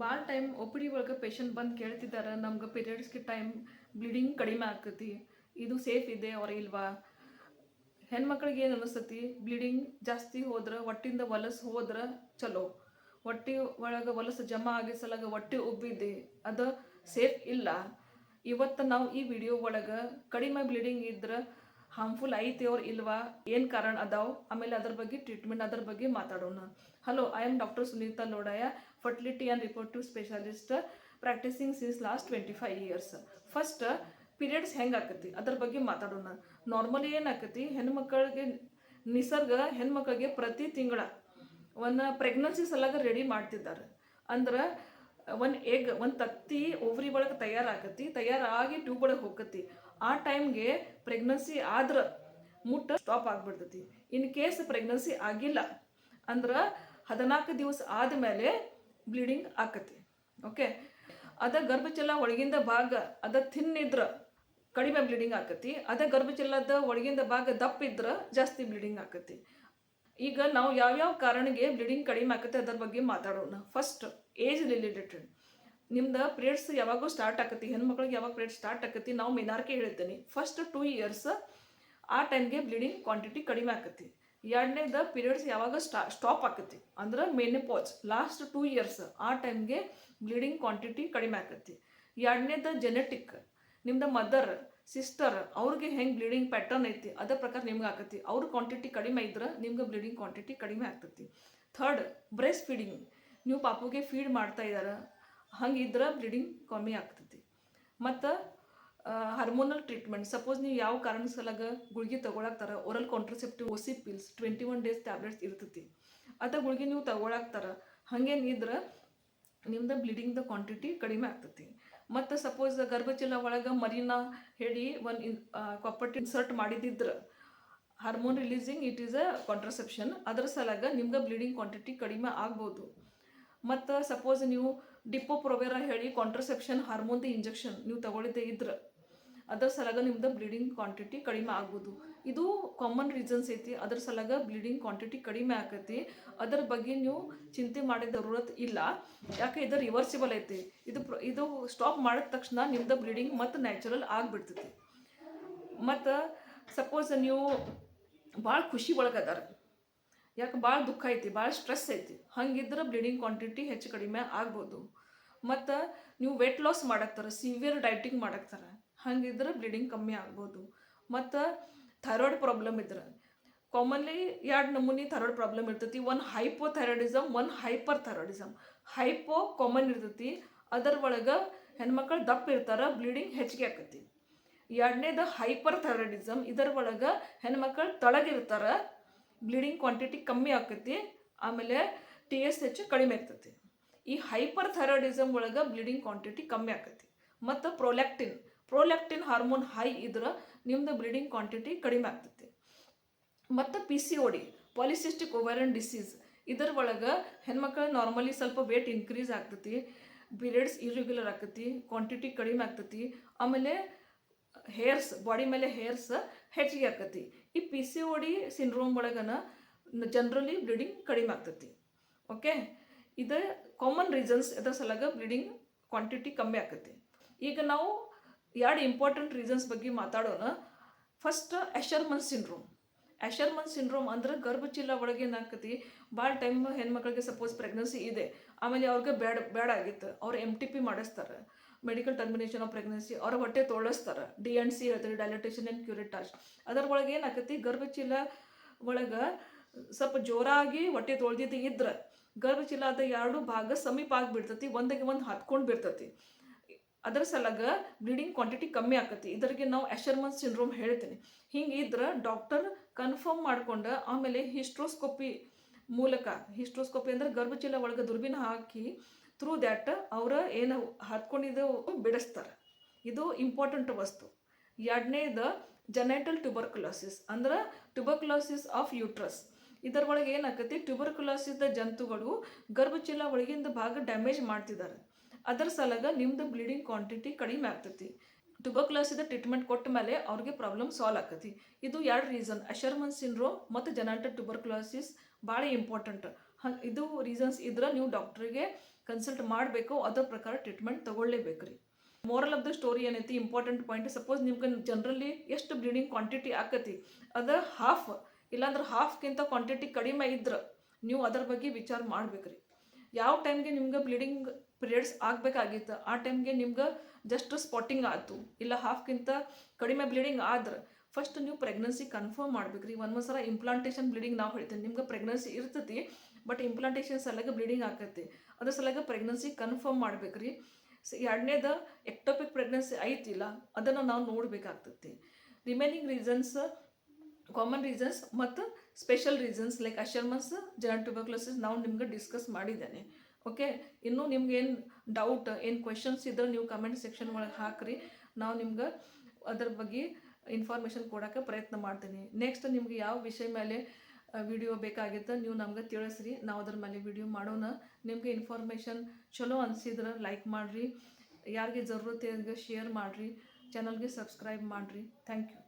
ಭಾಳ time O P D ಒಳಗೆ patient ಬಂದು ಕೇಳ್ತಿದ್ದಾರೆ, ನಮ್ಗೆ ಪೀರಿಯಡ್ಸ್ಗೆ ಟೈಮ್ ಬ್ಲೀಡಿಂಗ್ ಕಡಿಮೆ ಆಕತಿ, ಇದು ಸೇಫ್ ಇದೆ ಅವ್ರ ಇಲ್ವಾ? ಹೆಣ್ಮಕ್ಳಿಗೆ ಏನು ಅನಿಸ್ತತಿ, ಬ್ಲೀಡಿಂಗ್ ಜಾಸ್ತಿ ಹೋದ್ರೆ ಹೊಟ್ಟಿಂದ ಹೊಲಸು ಹೋದ್ರೆ ಚಲೋ, ಹೊಟ್ಟೆ ಒಳಗೆ ಹೊಲಸು ಜಮಾ ಆಗಿ ಸಲಾಗ ಹೊಟ್ಟೆ ಉಬ್ಬಿದೆ, ಅದು ಸೇಫ್ ಇಲ್ಲ. ಇವತ್ತು ನಾವು ಈ ವಿಡಿಯೋ ಒಳಗೆ ಕಡಿಮೆ ಬ್ಲೀಡಿಂಗ್ ಇದ್ರೆ ಹಾರ್ಮ್ಫುಲ್ ಐತಿ ಅವ್ರು ಇಲ್ವಾ, ಏನು ಕಾರಣ ಅದಾವೆ, ಆಮೇಲೆ ಅದ್ರ ಬಗ್ಗೆ ಟ್ರೀಟ್ಮೆಂಟ್ ಅದ್ರ ಬಗ್ಗೆ ಮಾತಾಡೋಣ. Hello, I am doctor Sunita Lodaya, fertility and reproductive specialist, practising since last 25 years. First periods ಹೆಂಗೆ ಆಕತಿ ಅದ್ರ ಬಗ್ಗೆ ಮಾತಾಡೋಣ. ನಾರ್ಮಲಿ ಏನಾಕತಿ, ಹೆಣ್ಮಕ್ಳಿಗೆ ನಿಸರ್ಗ ಹೆಣ್ಮಕ್ಳಿಗೆ ಪ್ರತಿ ತಿಂಗಳ ಒಂದು ಪ್ರೆಗ್ನೆನ್ಸಿ ಸಲಾಗ ರೆಡಿ ಮಾಡ್ತಿದ್ದಾರೆ. ಅಂದ್ರೆ ಒಂದು ತತ್ತಿ ಓವ್ರಿ ಒಳಗೆ ತಯಾರಾಗಿ ಟ್ಯೂಬ್ ಒಳಗೆ ಹೋಗತಿ. ಆ ಟೈಮ್ಗೆ ಪ್ರೆಗ್ನೆನ್ಸಿ ಆದ್ರೆ ಮುಟ್ಟ ಸ್ಟಾಪ್ ಆಗಿಬಿಡ್ತೈತಿ. ಇನ್ ಕೇಸ್ ಪ್ರೆಗ್ನೆನ್ಸಿ ಆಗಿಲ್ಲ ಅಂದ್ರೆ 14 ದಿವಸ ಆದಮೇಲೆ ಬ್ಲೀಡಿಂಗ್ ಆಕತಿ. ಓಕೆ, ಅದ ಗರ್ಭಚಲ ಒಳಗಿಂದ ಭಾಗ ಅದ ಥಿನ್ನಿದ್ರೆ ಕಡಿಮೆ ಬ್ಲೀಡಿಂಗ್ ಆಕತಿ, ಅದೇ ಗರ್ಭಚಲದ ಒಳಗಿಂದ ಭಾಗ ದಪ್ಪ ಇದ್ರೆ ಜಾಸ್ತಿ ಬ್ಲೀಡಿಂಗ್ ಆಕತಿ. ಈಗ ನಾವು ಯಾವ್ಯಾವ ಕಾರಣಕ್ಕೆ ಬ್ಲೀಡಿಂಗ್ ಕಡಿಮೆ ಆಕತಿ ಅದ್ರ ಬಗ್ಗೆ ಮಾತಾಡೋಣ. First, age related. ನಿಮ್ದು ಪೀರಿಯಡ್ಸ್ ಯಾವಾಗೂ ಸ್ಟಾರ್ಟ್ ಆಕತಿ, ಹೆಣ್ಮಕ್ಳಿಗೆ ಯಾವಾಗ ಪೀರಿಯಡ್ಸ್ ಸ್ಟಾರ್ಟ್ ಆಕತಿ, ನಾವು ಮಿನಾರ್ಕೆ ಹೇಳ್ತೀನಿ. ಫಸ್ಟ್ 2 ಇಯರ್ಸ್ ಆ ಟೈಮ್ಗೆ ಬ್ಲೀಡಿಂಗ್ ಕ್ವಾಂಟಿಟಿ ಕಡಿಮೆ ಆಕತಿ. ಎರಡನೇದ ಪೀರಿಯಡ್ಸ್ ಯಾವಾಗ ಸ್ಟಾಪ್ ಆಕತಿ ಅಂದ್ರೆ ಮೆನೋಪಾಸ್, ಲಾಸ್ಟ್ 2 ಇಯರ್ಸ್ ಆ ಟೈಮ್ಗೆ ಬ್ಲೀಡಿಂಗ್ ಕ್ವಾಂಟಿಟಿ ಕಡಿಮೆ ಆಕತಿ. ಎರಡನೇದ ಜೆನೆಟಿಕ್, ನಿಮ್ದು ಮದರ್ ಸಿಸ್ಟರ್ ಅವ್ರಿಗೆ ಹೆಂಗೆ ಬ್ಲೀಡಿಂಗ್ ಪ್ಯಾಟರ್ನ್ ಐತಿ ಅದ್ರ ಪ್ರಕಾರ ನಿಮ್ಗೆ ಆಕತಿ. ಅವ್ರ ಕ್ವಾಂಟಿಟಿ ಕಡಿಮೆ ಇದ್ರೆ ನಿಮ್ಗೆ ಬ್ಲೀಡಿಂಗ್ ಕ್ವಾಂಟಿಟಿ ಕಡಿಮೆ ಆಗ್ತೈತಿ. ಥರ್ಡ್, ಬ್ರೆಸ್ಟ್ ಫೀಡಿಂಗ್, ನೀವು ಪಾಪುಗೆ ಫೀಡ್ ಮಾಡ್ತಾ ಇದ್ದಾರೆ ಹಂಗಿದ್ರೆ ಬ್ಲೀಡಿಂಗ್ ಕಮ್ಮಿ ಆಗ್ತೈತಿ. ಮತ್ತು ಹಾರ್ಮೋನಲ್ ಟ್ರೀಟ್ಮೆಂಟ್, ಸಪೋಸ್ ನೀವು ಯಾವ ಕಾರಣ ಸಲಾಗ ಗುಳಿಗೆ ತಗೊಳಕ್ತಾರ, oral contraceptive OC pills 21 days tablets ಇರ್ತೈತಿ, ಅದ ಗುಳಿಗೆ ನೀವು ತಗೊಳಕ್ತಾರ ಹಂಗೇನಿದ್ರೆ ನಿಮ್ದು ಬ್ಲೀಡಿಂಗ್ದ ಕ್ವಾಂಟಿಟಿ ಕಡಿಮೆ ಆಗ್ತೈತಿ. ಮತ್ತು ಸಪೋಸ್ ಗರ್ಭಚಲ ಒಳಗೆ ಮರಿನ ಹೇಳಿ ಒಂದು ಕಾಪರ್ಟಿ ಇನ್ಸರ್ಟ್ ಮಾಡಿದಿದ್ರೆ hormone releasing it is a contraception, ಅದ್ರ ಸಲಾಗ ನಿಮ್ಗೆ ಬ್ಲೀಡಿಂಗ್ ಕ್ವಾಂಟಿಟಿ ಕಡಿಮೆ ಆಗ್ಬೋದು. ಮತ್ತು ಸಪೋಸ್ ನೀವು ಡಿಪೋ-ಪ್ರೊವೆರಾ ಹೇಳಿ ಕಾಂಟ್ರಸೆಪ್ಷನ್ ಹಾರ್ಮೋನ್ದು ಇಂಜೆಕ್ಷನ್ ನೀವು ತಗೊಳ್ಳಿದ್ದೇ ಇದ್ರೆ ಅದರ ಸಲಾಗ ನಿಮ್ದು ಬ್ಲೀಡಿಂಗ್ ಕ್ವಾಂಟಿಟಿ ಕಡಿಮೆ ಆಗ್ಬೋದು. ಇದು ಕಾಮನ್ ರೀಸನ್ಸ್ ಐತಿ, ಅದ್ರ ಸಲಾಗ ಬ್ಲೀಡಿಂಗ್ ಕ್ವಾಂಟಿಟಿ ಕಡಿಮೆ ಆಕತಿ. ಅದರ ಬಗ್ಗೆ ನೀವು ಚಿಂತೆ ಮಾಡಿದ ಜರೂರತ್ ಇಲ್ಲ, ಯಾಕೆ ಇದು ರಿವರ್ಸಿಬಲ್ ಐತಿ. ಇದು ಸ್ಟಾಪ್ ಮಾಡಿದ ತಕ್ಷಣ ನಿಮ್ದು ಬ್ಲೀಡಿಂಗ್ ಮತ್ತು ನ್ಯಾಚುರಲ್ ಆಗಿಬಿಡ್ತೈತಿ. ಮತ್ತು ಸಪೋಸ್ ನೀವು ಭಾಳ ಖುಷಿ ಒಳಗದಾರ, ಯಾಕೆ ಭಾಳ ದುಃಖ ಐತಿ, ಭಾಳ ಸ್ಟ್ರೆಸ್ ಐತಿ, ಹಂಗಿದ್ರೆ ಬ್ಲೀಡಿಂಗ್ ಕ್ವಾಂಟಿಟಿ ಹೆಚ್ಚು ಕಡಿಮೆ ಆಗ್ಬೋದು. ಮತ್ತು ನೀವು ವೆಯ್ಟ್ ಲಾಸ್ ಮಾಡಕ್ತಾರೆ, ಸಿವಿಯರ್ ಡೈಟಿಂಗ್ ಮಾಡಕ್ತಾರೆ, ಹಂಗಿದ್ರೆ ಬ್ಲೀಡಿಂಗ್ ಕಮ್ಮಿ ಆಗ್ಬೋದು. ಮತ್ತು ಥೈರಾಯ್ಡ್ ಪ್ರಾಬ್ಲಮ್ ಇದ್ರೆ, ಕಾಮನ್ಲಿ 2 ನಮೂನಿ ಥೈರಾಯ್ಡ್ ಪ್ರಾಬ್ಲಮ್ ಇರ್ತೈತಿ. ಒಂದು ಹೈಪೋಥೈರಾಯ್ಡಿಸಮ್, ಒಂದು ಹೈಪರ್ ಥೈರಾಯ್ಡಿಸಮ್. ಹೈಪೋ ಕಾಮನ್ ಇರ್ತೈತಿ, ಅದರ ಒಳಗೆ ಹೆಣ್ಮಕ್ಳು ದಪ್ಪ ಇರ್ತಾರೆ, ಬ್ಲೀಡಿಂಗ್ ಹೆಚ್ಚಿಗೆ ಆಕತಿ. ಎರಡನೇದು ಹೈಪರ್ ಥೈರಾಯ್ಡಿಸಮ್, ಇದರ ಒಳಗೆ ಹೆಣ್ಮಕ್ಳು ತಳಗಿರ್ತಾರೆ, ಬ್ಲೀಡಿಂಗ್ ಕ್ವಾಂಟಿಟಿ ಕಮ್ಮಿ ಆಕತಿ, ಆಮೇಲೆ TSH ಕಡಿಮೆ ಇರ್ತೈತಿ. ಈ ಹೈಪರ್ ಥೈರಾಯ್ಡಿಸಮ್ ಒಳಗೆ ಬ್ಲೀಡಿಂಗ್ ಕ್ವಾಂಟಿಟಿ ಕಮ್ಮಿ ಆಕತಿ. ಮತ್ತು ಪ್ರೋಲ್ಯಾಕ್ಟಿನ್ ಹಾರ್ಮೋನ್ ಹೈ ಇದ್ರೆ ನಿಮ್ದು ಬ್ಲೀಡಿಂಗ್ ಕ್ವಾಂಟಿಟಿ ಕಡಿಮೆ ಆಗ್ತೈತಿ. ಮತ್ತು PCOD, ಪಾಲಿಸಿಸ್ಟಿಕ್ ಓವೇರಿಯನ್ ಡಿಸೀಸ್, ಇದರ ಒಳಗೆ ಹೆಣ್ಮಕ್ಳು ನಾರ್ಮಲಿ ಸ್ವಲ್ಪ ವೇಟ್ ಇನ್ಕ್ರೀಸ್ ಆಗ್ತೈತಿ, ಪೀರಿಯಡ್ಸ್ ಇರ್ರೆಗ್ಯುಲರ್ ಆಗ್ತೈತಿ, ಕ್ವಾಂಟಿಟಿ ಕಡಿಮೆ ಆಗ್ತೈತಿ, ಆಮೇಲೆ ಹೇರ್ಸ್ ಬಾಡಿ ಮೇಲೆ ಹೇರ್ಸ್ ಹೆಚ್ಚಿಗೆ ಆಕತಿ. ಈ PCOD ಸಿಂಡ್ರೋಮ್ ಒಳಗನ ಜನರಲಿ ಬ್ಲೀಡಿಂಗ್ ಕಡಿಮೆ ಆಗ್ತೈತಿ. ಓಕೆ, ಇದು ಕಾಮನ್ ರೀಸನ್ಸ್ ಇದರ ಸಲಾಗ ಬ್ಲೀಡಿಂಗ್ ಕ್ವಾಂಟಿಟಿ ಕಮ್ಮಿ ಆಕತಿ. ಈಗ ನಾವು 2 ಇಂಪಾರ್ಟೆಂಟ್ ರೀಸನ್ಸ್ ಬಗ್ಗೆ ಮಾತಾಡೋಣ. ಫಸ್ಟ್, ಎಶರ್ಮನ್ ಸಿಂಡ್ರೋಮ್ ಅಂದ್ರೆ ಗರ್ಭಚೀಲ ಒಳಗೆ ಏನಾಕತಿ, ಭಾಳ ಟೈಮ್ ಹೆಣ್ಮಕ್ಳಿಗೆ ಸಪೋಸ್ ಪ್ರೆಗ್ನೆನ್ಸಿ ಇದೆ, ಆಮೇಲೆ ಅವ್ರಿಗೆ ಬೇಡ ಆಗಿತ್ತು, ಅವ್ರು MTP ಮಾಡಿಸ್ತಾರೆ, ಮೆಡಿಕಲ್ ಟರ್ಮಿನೇಷನ್ ಆಫ್ ಪ್ರೆಗ್ನೆನ್ಸಿ, ಅವ್ರ ಹೊಟ್ಟೆ ತೋಳಿಸ್ತಾರೆ, DNC ಹೇಳ್ತಾರೆ, ಡೈಲಟೇಷನ್ ಆ್ಯಂಡ್ ಕ್ಯೂರಿಟಾಜ್. ಅದರ ಒಳಗೆ ಏನಾಕತಿ, ಗರ್ಭಚೀಲ ಒಳಗೆ ಸ್ವಲ್ಪ ಜೋರಾಗಿ ಹೊಟ್ಟೆ ತೊಳ್ದಿದ್ದು ಇದ್ರೆ ಗರ್ಭಚೀಲದ 2 ಭಾಗ ಸಮೀಪ ಆಗಿಬಿಡ್ತೈತಿ, ಒಂದಿಗೆ ಒಂದು ಹತ್ಕೊಂಡು ಬಿಡ್ತೈತಿ. ಅದರ ಸಲಾಗ ಬ್ಲೀಡಿಂಗ್ ಕ್ವಾಂಟಿಟಿ ಕಮ್ಮಿ ಆಕತಿ. ಇದರಿಗೆ ನಾವು ಎಶರ್ಮನ್ ಸಿಂಡ್ರೋಮ್ ಹೇಳ್ತೀನಿ. ಹಿಂಗಿದ್ರೆ ಡಾಕ್ಟರ್ ಕನ್ಫರ್ಮ್ ಮಾಡ್ಕೊಂಡು ಆಮೇಲೆ ಹಿಸ್ಟ್ರೋಸ್ಕೋಪಿ ಅಂದ್ರೆ ಗರ್ಭಚೀಲ ಒಳಗೆ ದುರ್ಬಿನ ಹಾಕಿ ಥ್ರೂ ದ್ಯಾಟ್ ಅವರ ಏನು ಹತ್ಕೊಂಡಿದ್ದು ಬಿಡಿಸ್ತಾರೆ. ಇದು ಇಂಪಾರ್ಟೆಂಟ್ ವಸ್ತು. ಎರಡನೇದು ಜೆನೆಟಲ್ ಟ್ಯೂಬರ್ಕುಲೋಸಿಸ್ ಅಂದ್ರೆ ಟ್ಯೂಬರ್ಕುಲೋಸಿಸ್ ಆಫ್ ಯೂಟ್ರಸ್. ಇದರ ಒಳಗೆ ಏನಾಕತಿ, ಟ್ಯೂಬರ್ಕುಲೋಸಿಸ್ದ ಜಂತುಗಳು ಗರ್ಭಚೀಲ ಒಳಗಿಂದ ಭಾಗ ಡ್ಯಾಮೇಜ್ ಮಾಡ್ತಿದ್ದಾರೆ, ಅದರ ಸಲಾಗ ನಿಮ್ದು ಬ್ಲೀಡಿಂಗ್ ಕ್ವಾಂಟಿಟಿ ಕಡಿಮೆ ಆಗ್ತೈತಿ. ಟ್ಯೂಬರ್ಕುಲೋಸಿಸ್ ಟ್ರೀಟ್ಮೆಂಟ್ ಕೊಟ್ಟ ಮೇಲೆ ಅವ್ರಿಗೆ ಪ್ರಾಬ್ಲಮ್ ಸಾಲ್ವ್ ಆಕತಿ. ಇದು 2 ರೀಸನ್, ಎಶರ್ಮನ್ ಸಿಂಡ್ರೋಮ್ ಮತ್ತು ಜೆನೆಟಲ್ ಟ್ಯೂಬರ್ಕುಲೋಸಿಸ್ ಭಾಳ ಇಂಪಾರ್ಟೆಂಟ್. ಇದು ರೀಸನ್ಸ್ ಇದ್ರೆ ನೀವು ಡಾಕ್ಟ್ರಿಗೆ ಕನ್ಸಲ್ಟ್ ಮಾಡಬೇಕು, ಅದರ ಪ್ರಕಾರ ಟ್ರೀಟ್ಮೆಂಟ್ ತೊಗೊಳ್ಳೇಬೇಕು ರೀ. ಮೋರಲ್ ಆಫ್ ದ ಸ್ಟೋರಿ ಏನೈತಿ, ಇಂಪಾರ್ಟೆಂಟ್ ಪಾಯಿಂಟ್, ಸಪೋಸ್ ನಿಮ್ಗೆ ಜನರಲಿ ಎಷ್ಟು ಬ್ಲೀಡಿಂಗ್ ಕ್ವಾಂಟಿಟಿ ಆಕತಿ ಅದರ ಹಾಫ್ ಇಲ್ಲಾಂದ್ರೆ ಹಾಫ್ಗಿಂತ ಕ್ವಾಂಟಿಟಿ ಕಡಿಮೆ ಇದ್ರೆ ನೀವು ಅದರ ಬಗ್ಗೆ ವಿಚಾರ ಮಾಡ್ಬೇಕ್ರಿ. ಯಾವ ಟೈಮ್ಗೆ ನಿಮ್ಗೆ ಬ್ಲೀಡಿಂಗ್ ಪೀರಿಯಡ್ಸ್ ಆಗಬೇಕಾಗಿತ್ತು ಆ ಟೈಮ್ಗೆ ನಿಮ್ಗೆ ಜಸ್ಟ್ ಸ್ಪಾಟಿಂಗ್ ಆಯ್ತು, ಇಲ್ಲ ಹಾಫ್ಗಿಂತ ಕಡಿಮೆ ಬ್ಲೀಡಿಂಗ್ ಆದ್ರೆ ಫಸ್ಟ್ ನೀವು ಪ್ರೆಗ್ನೆನ್ಸಿ ಕನ್ಫರ್ಮ್ ಮಾಡ್ಬೇಕ್ರಿ. ಒಂದೊಂದು ಸಲ ಇಂಪ್ಲಾಂಟೇಷನ್ ಬ್ಲೀಡಿಂಗ್ ನಾವು ಹೇಳ್ತೀವಿ, ನಿಮ್ಗೆ ಪ್ರೆಗ್ನೆನ್ಸಿ ಇರ್ತೈತಿ ಬಟ್ ಇಂಪ್ಲಾಂಟೇಷನ್ ಸಲಗ ಬ್ಲೀಡಿಂಗ್ ಆಕೈತಿ, ಅದ್ರ ಸಲಗ ಪ್ರೆಗ್ನೆನ್ಸಿ ಕನ್ಫರ್ಮ್ ಮಾಡ್ಬೇಕ್ರಿ. ಎರಡನೇದು ಎಕ್ಟೋಪಿಕ್ ಪ್ರೆಗ್ನೆನ್ಸಿ ಐತಿಲ್ಲ ಅದನ್ನು ನಾವು ನೋಡಬೇಕಾಗ್ತೈತಿ. ರಿಮೈನಿಂಗ್ ರೀಸನ್ಸ್, ಕಾಮನ್ ರೀಸನ್ಸ್ ಮತ್ತು special reasons like Asherman's, genetic tuberculosis ನಾವು ನಿಮ್ಗೆ ಡಿಸ್ಕಸ್ ಮಾಡಿದ್ದೇನೆ. ಓಕೆ, ಇನ್ನೂ ನಿಮ್ಗೆ ಏನು ಡೌಟ್, ಏನು ಕ್ವೆಶನ್ಸ್ ಇದ್ರೆ ನೀವು ಕಮೆಂಟ್ ಸೆಕ್ಷನ್ ಒಳಗೆ ಹಾಕಿರಿ, ನಾವು ನಿಮ್ಗೆ ಅದ್ರ ಬಗ್ಗೆ ಇನ್ಫಾರ್ಮೇಷನ್ ಕೊಡೋಕ್ಕೆ ಪ್ರಯತ್ನ ಮಾಡ್ತೀನಿ. ನೆಕ್ಸ್ಟ್ ನಿಮ್ಗೆ ಯಾವ ವಿಷಯ ಮೇಲೆ ವಿಡಿಯೋ ಬೇಕಾಗಿತ್ತು ನೀವು ನಮ್ಗೆ ತಿಳಿಸ್ರಿ, ನಾವು ಅದ್ರ ಮೇಲೆ ವಿಡಿಯೋ ಮಾಡೋಣ. ನಿಮಗೆ ಇನ್ಫಾರ್ಮೇಷನ್ ಚಲೋ ಅನಿಸಿದ್ರೆ ಲೈಕ್ ಮಾಡಿರಿ, ಯಾರಿಗೆ ಜರೂರತ್ ಇದೆ ಶೇರ್ ಮಾಡಿರಿ, ಚಾನಲ್ಗೆ ಸಬ್ಸ್ಕ್ರೈಬ್ ಮಾಡಿರಿ. Thank you.